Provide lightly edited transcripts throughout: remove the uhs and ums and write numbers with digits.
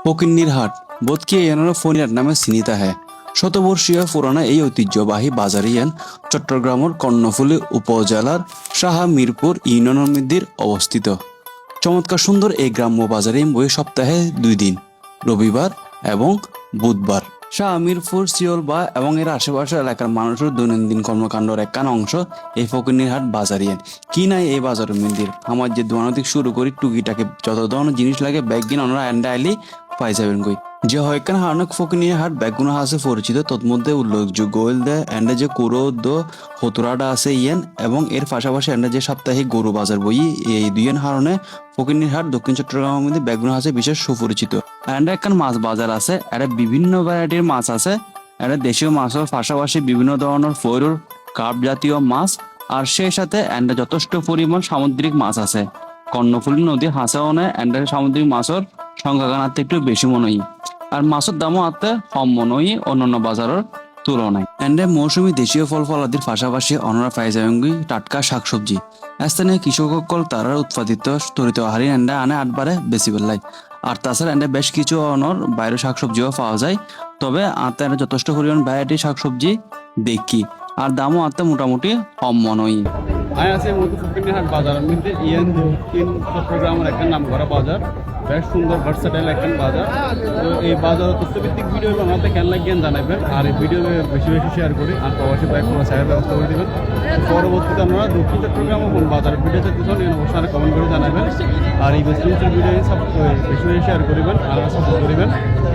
ফকিন্নির হাট বোধকে এনারা ফকিরহাট নামে চিনিত আহে। শতবর্ষীয় পুরানা এই ঐতিহ্যবাহী বাজার ইয়ান চট্টগ্রামের কর্ণফুলী উপজেলার সাহা মিরপুর ইউনিয়নের মধ্যে অবস্থিত। চমৎকার সুন্দর এই গ্রাম্য বাজারে বই সপ্তাহে 2 দিন, রবিবার এবং বুধবার। শাহ মিরপুর সিওলবা এবং এর আশেপাশের এলাকার মানুষের দৈনন্দিন কর্মকাণ্ডের একখান অংশ এই ফকিন্নির হাট বাজারিয়েন। কি নাই এই বাজারের মন্দির আমার যে দোকান থেকে শুরু করি টুকিটাকে যত ধরনের জিনিস লাগে ব্যাগ কিনে ওনারা এন্ডা আইলি পাই যাবেন কই। যে হয়কান হারনক ফকিন্নির হাট ব্যাগগুলো আছে পরিচিত, তৎমধ্যে উল্লেখযোগ্য হইলে এন্ডা যে কুরো হতুরাটা আছে ইয়েন এবং এর পাশাপাশি এন্ডা যে সাপ্তাহিক গরু বাজার বই এই দুইয়ের হারণে ফকিন্নির হাট দক্ষিণ চট্টগ্রামের মধ্যে ব্যাগগুলো আছে বিশেষ সুপরিচিত। এন্ডা একখান মাছ বাজার আছে, এটা বিভিন্ন ভ্যারাইটির মাছ আছে। এটা দেশীয় মাছের পাশাপাশি বিভিন্ন ধরনের ফয়রুর কার্প জাতীয় মাছ আর সেই সাথে এন্ডা যথেষ্ট পরিমাণ সামুদ্রিক মাছ আছে। কর্ণফুলী নদী হাসাওনে এন্ডা সামুদ্রিক মাছের সংখ্যা গানাতে একটু বেশি মনে হয় আর মাছের দামও আতে কম মনে হয় অন্যান্য বাজারের তুলনায়। এন্ডে মৌসুমী দেশীয় ফল ফলাদির পাশাপাশি অনরা পাই যাবেন টাটকা শাকসবজি। স্থানীয় কৃষকসকল তারা উৎপাদিত তরিত আহারি এন্ডা আনে আটবারে বেশি বেলায়। আর তাছাড়া এন্ডে বেশ কিছু অনর বাইরের শাকসবজিও পাওয়া যায়, তবে আতে এন্ডে যথেষ্ট পরিমাণ ভ্যারাইটি শাকসবজি দেখি আর দামও আতে মোটামুটি কম মনে হয়। আমি আছি মধু ফকিন্নির হাট বাজারের মধ্যে ইয়েন দক্ষিণ চট্টগ্রামের একটা নাম করা বাজার, বেশ সুন্দর ভার্সাটাইল একটা বাজার। তো এই বাজারের তথ্যভিত্তিক ভিডিও আমাদের কেন লাগেন জানাবেন আর এই ভিডিও বেশি বেশি শেয়ার করি আর প্রবাসী বাইক কোনো সাহেব ব্যবস্থা করে দেবেন। পরবর্তীতে আপনারা দক্ষিণ চট্টগ্রাম কোন বাজারের ভিডিও দেখতেছেন অবশ্যই কমেন্ট করে জানাবেন আর এই বেশি ভিডিও বেশি বেশি শেয়ার করবেন আর সাপোর্ট করবেন।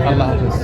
আল্লাহ হাফিজ।